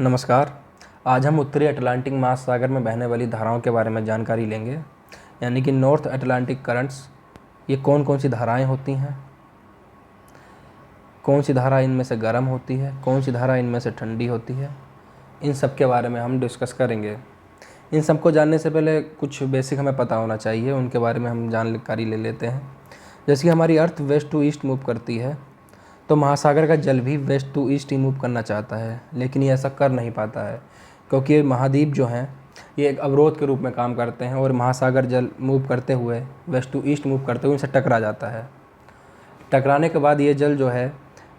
नमस्कार। आज हम उत्तरी अटलांटिक महासागर में बहने वाली धाराओं के बारे में जानकारी लेंगे, यानी कि नॉर्थ अटलांटिक करंट्स। ये कौन कौन सी धाराएं होती हैं, कौन सी धारा इनमें से गर्म होती है, कौन सी धारा इनमें से ठंडी होती है, इन सब के बारे में हम डिस्कस करेंगे। इन सबको जानने से पहले कुछ बेसिक हमें पता होना चाहिए, उनके बारे में हम जानकारी ले लेते हैं। जैसे कि हमारी earth west to east move करती है, तो महासागर का जल भी वेस्ट टू ईस्ट ही मूव करना चाहता है, लेकिन ये ऐसा कर नहीं पाता है क्योंकि ये महाद्वीप जो हैं ये एक अवरोध के रूप में काम करते हैं और महासागर जल मूव करते हुए वेस्ट टू ईस्ट मूव करते हुए इनसे टकरा जाता है। टकराने के बाद ये जल जो है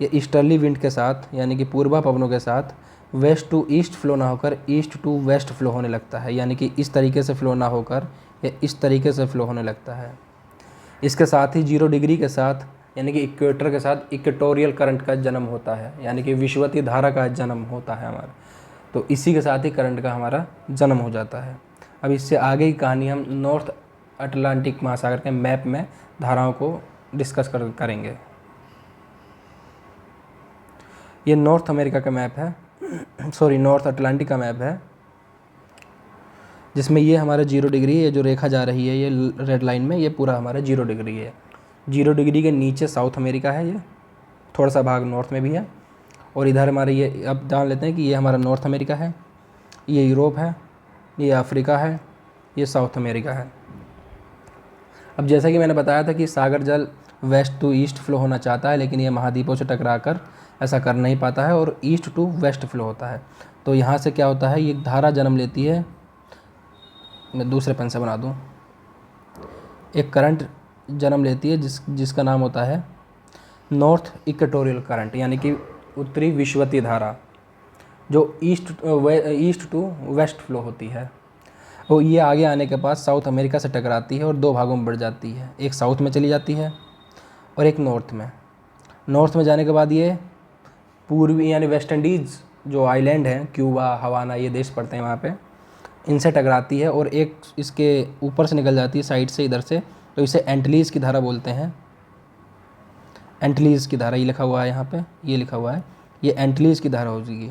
ये ईस्टर्ली विंड के साथ, यानी कि पूर्वा पवनों के साथ वेस्ट टू ईस्ट फ्लो ना होकर ईस्ट टू वेस्ट फ्लो होने लगता है, यानी कि इस तरीके से फ्लो ना होकर ये इस तरीके से फ्लो होने लगता है। इसके साथ ही 0 डिग्री के साथ, यानी कि इक्वेटर के साथ इक्वेटोरियल करंट का जन्म होता है, यानी कि विषुवतीय धारा का जन्म होता है हमारा। तो इसी के साथ ही करंट का हमारा जन्म हो जाता है। अब इससे आगे की कहानी हम नॉर्थ अटलांटिक महासागर के मैप में धाराओं को डिस्कस करेंगे। ये नॉर्थ अमेरिका का मैप है, नॉर्थ अटलांटिक का मैप है, जिसमें ये हमारा 0 डिग्री, ये जो रेखा जा रही है ये रेड लाइन में, ये पूरा हमारा 0 डिग्री है। 0 डिग्री के नीचे साउथ अमेरिका है, ये थोड़ा सा भाग नॉर्थ में भी है। और इधर हमारे ये, अब जान लेते हैं कि ये हमारा नॉर्थ अमेरिका है, ये यूरोप है, ये अफ्रीका है, ये साउथ अमेरिका है। अब जैसा कि मैंने बताया था कि सागर जल वेस्ट टू ईस्ट फ्लो होना चाहता है, लेकिन ये महाद्वीपों से टकराकर ऐसा कर नहीं पाता है और ईस्ट टू वेस्ट फ्लो होता है। तो यहाँ से क्या होता है, ये धारा जन्म लेती है, मैं दूसरे पेन से बना दूँ, एक करंट जन्म लेती है जिसका नाम होता है नॉर्थ इक्वेटोरियल करंट, यानी कि उत्तरी विषुवतीय धारा, जो ईस्ट टू वेस्ट फ्लो होती है। और ये आगे आने के बाद साउथ अमेरिका से टकराती है और 2 भागों में बढ़ जाती है, एक साउथ में चली जाती है और एक नॉर्थ में। नॉर्थ में जाने के बाद ये पूर्वी यानी वेस्ट इंडीज़ जो आइलैंड हैं, क्यूबा, हवाना, ये देश पड़ते हैं वहाँ पे, इनसे टकराती है और एक इसके ऊपर से निकल जाती है साइड से, इधर से। तो इसे एंटिलीज़ की धारा बोलते हैं। एंटिलीज़ की धारा ये लिखा हुआ है यहाँ पे, ये लिखा हुआ है, ये एंटिलीज़ की धारा हो जाएगी।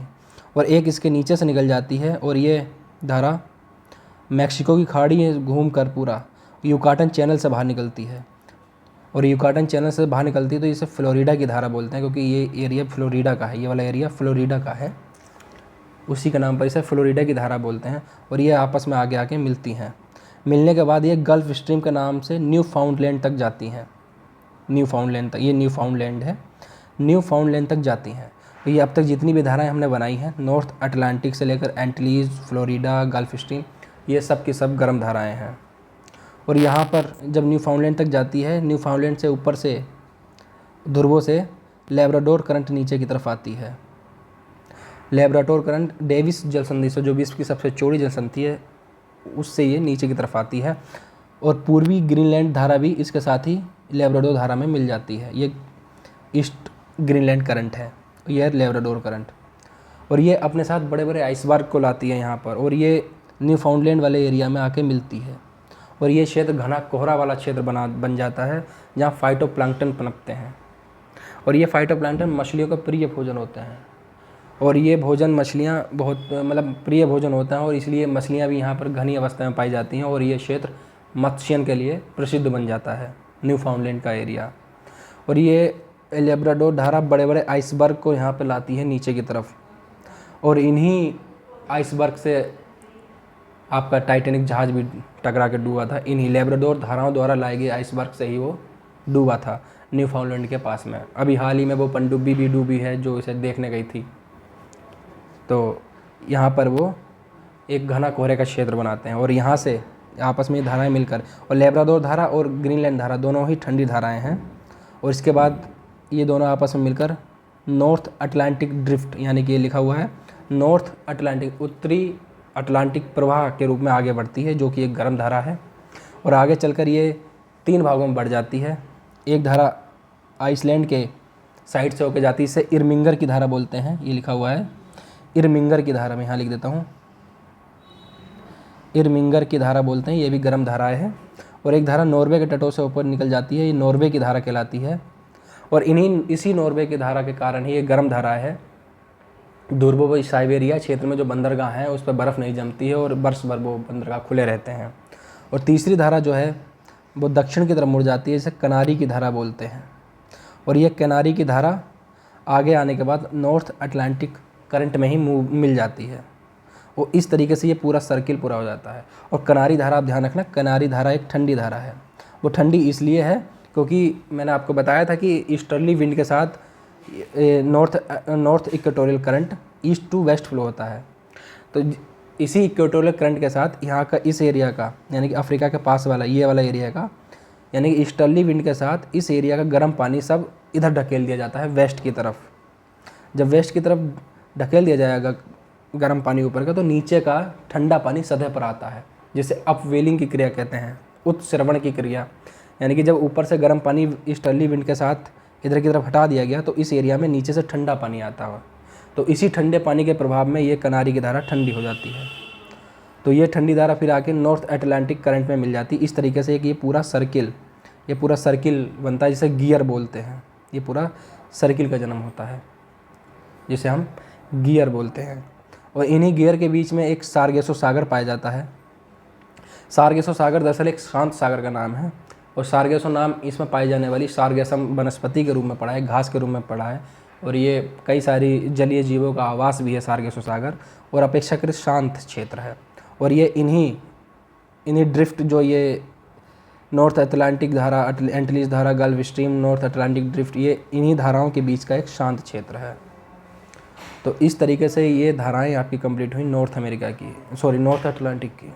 और एक इसके नीचे से निकल जाती है और ये धारा मैक्सिको की खाड़ी घूम कर पूरा युकाटन चैनल से बाहर निकलती है। और युकाटन चैनल से बाहर निकलती है तो इसे फ्लोरिडा की धारा बोलते हैं, क्योंकि ये एरिया फ्लोरिडा का है, ये वाला एरिया फ्लोरिडा का है, उसी के नाम पर इसे फ्लोरिडा की धारा बोलते हैं। और ये आपस में आगे आके मिलती हैं। मिलने के बाद ये गल्फ स्ट्रीम के नाम से न्यू फाउंडलैंड तक जाती हैं। न्यू फाउंडलैंड तक, ये न्यू फाउंडलैंड है, न्यू फाउंडलैंड तक जाती हैं। तो ये अब तक जितनी भी धाराएं हमने बनाई हैं, नॉर्थ अटलांटिक से लेकर एंटिलीज़, फ्लोरिडा, गल्फ स्ट्रीम, ये सब की सब गर्म धाराएं हैं। और यहाँ पर जब न्यू फाउंडलैंड तक जाती है, न्यू फाउंडलैंड से ऊपर से ध्रुवों से लेब्राडोर करंट नीचे की तरफ आती है। लेब्राडोर करंट डेविस जलसंधि से, जो विश्व की सबसे चौड़ी जलसंधि है, उससे ये नीचे की तरफ आती है। और पूर्वी ग्रीनलैंड धारा भी इसके साथ ही लेब्राडोर धारा में मिल जाती है। ये ईस्ट ग्रीनलैंड करंट है, यह लेब्राडोर करंट। और ये अपने साथ बड़े बड़े आइसबर्ग को लाती है यहाँ पर, और ये न्यू फाउंडलैंड वाले एरिया में आके मिलती है। और ये क्षेत्र घना कोहरा वाला क्षेत्र बन जाता है, जहाँ फाइटोप्लैंक्टन पनपते हैं। और ये फाइटोप्लैंक्टन मछलियों का प्रिय भोजन होते हैं। और ये भोजन मछलियाँ बहुत प्रिय भोजन होता है, और इसलिए मछलियाँ भी यहाँ पर घनी अवस्था में पाई जाती हैं। और ये क्षेत्र मत्स्यन के लिए प्रसिद्ध बन जाता है, न्यू फाउंडलैंड का एरिया। और ये लेब्राडोर धारा बड़े बड़े आइसबर्ग को यहाँ पर लाती है नीचे की तरफ, और इन्हीं आइसबर्ग से आपका टाइटैनिक जहाज भी टकरा के डूबा था। इन्हीं लेब्राडोर धाराओं द्वारा लाए गए आइसबर्ग से ही वो डूबा था न्यू फाउंडलैंड के पास में। अभी हाल ही में वो पनडुब्बी भी डूबी है जो इसे देखने गई थी। तो यहाँ पर वो एक घना कोहरे का क्षेत्र बनाते हैं, और यहाँ से आपस में धाराएं मिलकर, और लेब्राडोर धारा और ग्रीनलैंड धारा दोनों ही ठंडी धाराएं हैं। और इसके बाद ये दोनों आपस में मिलकर नॉर्थ अटलांटिक ड्रिफ्ट, यानी कि ये लिखा हुआ है नॉर्थ अटलांटिक, उत्तरी अटलांटिक प्रवाह के रूप में आगे बढ़ती है, जो कि एक गर्म धारा है। और आगे चलकर ये 3 भागों में बढ़ जाती है। एक धारा आइसलैंड के साइड से होकर जाती है, इसे इरमिंगर की धारा बोलते हैं, ये लिखा हुआ है इरमिंगर की धारा, मैं यहाँ लिख देता हूँ, इरमिंगर की धारा बोलते हैं, ये भी गर्म धाराएं है। और एक धारा नॉर्वे के तटों से ऊपर निकल जाती है, ये नॉर्वे की धारा कहलाती है। और इसी नॉर्वे की धारा के कारण ही ये गर्म धारा है, दुर्भव साइबेरिया क्षेत्र में जो बंदरगाह हैं उस पर बर्फ़ नहीं जमती है और वर्ष भर वो बंदरगाह खुले रहते हैं। और तीसरी धारा जो है वो दक्षिण की तरफ मुड़ जाती है, इसे कनारी की धारा बोलते हैं। और ये कनारी की धारा आगे आने के बाद नॉर्थ अटलांटिक करंट में ही मिल जाती है। वो इस तरीके से ये पूरा सर्किल पूरा हो जाता है। और कनारी धारा आप ध्यान रखना, कनारी धारा एक ठंडी धारा है। वो ठंडी इसलिए है क्योंकि मैंने आपको बताया था कि ईस्टर्ली विंड के साथ north equatorial current east to west flow होता है। तो इसी इक्वेटोरियल करंट के साथ यहाँ का इस एरिया का, यानी कि अफ्रीका के पास वाला ये वाला एरिया का, यानी कि ईस्टर्ली विंड के साथ इस एरिया का गर्म पानी सब इधर ढकेल दिया जाता है वेस्ट की तरफ। जब वेस्ट की तरफ ढकेल दिया जाएगा गर्म पानी ऊपर का, तो नीचे का ठंडा पानी सतह पर आता है, जिसे अपवेलिंग की क्रिया कहते हैं, उत्सर्वण की क्रिया। यानी कि जब ऊपर से गर्म पानी ईस्टर्ली विंड के साथ इधर की तरफ हटा दिया गया तो इस एरिया में नीचे से ठंडा पानी आता है। तो इसी ठंडे पानी के प्रभाव में ये कनारी की धारा ठंडी हो जाती है। तो ये ठंडी धारा फिर आके नॉर्थ अटलांटिक करंट में मिल जाती है। इस तरीके से कि ये पूरा सर्किल बनता है, जिसे गियर बोलते हैं। ये पूरा सर्किल का जन्म होता है, जिसे हम गियर बोलते हैं। और इन्हीं गियर के बीच में एक सारगेसो सागर पाया जाता है। सारगेसो सागर दरअसल एक शांत सागर का नाम है। और सारगेसो नाम इसमें पाई जाने वाली सारगेसम वनस्पति के रूप में पड़ा है, घास के रूप में पड़ा है। और ये कई सारी जलीय जीवों का आवास भी है सारगेसो सागर, और अपेक्षाकृत शांत क्षेत्र है। और ये इन्हीं ड्रिफ्ट, जो ये नॉर्थ अटलांटिक धारा, एंटिलीज धारा, gulf stream, north Atlantic drift, ये इन्हीं धाराओं के बीच का एक शांत क्षेत्र है। तो इस तरीके से ये धाराएं आपकी कंप्लीट हुई नॉर्थ अटलांटिक की।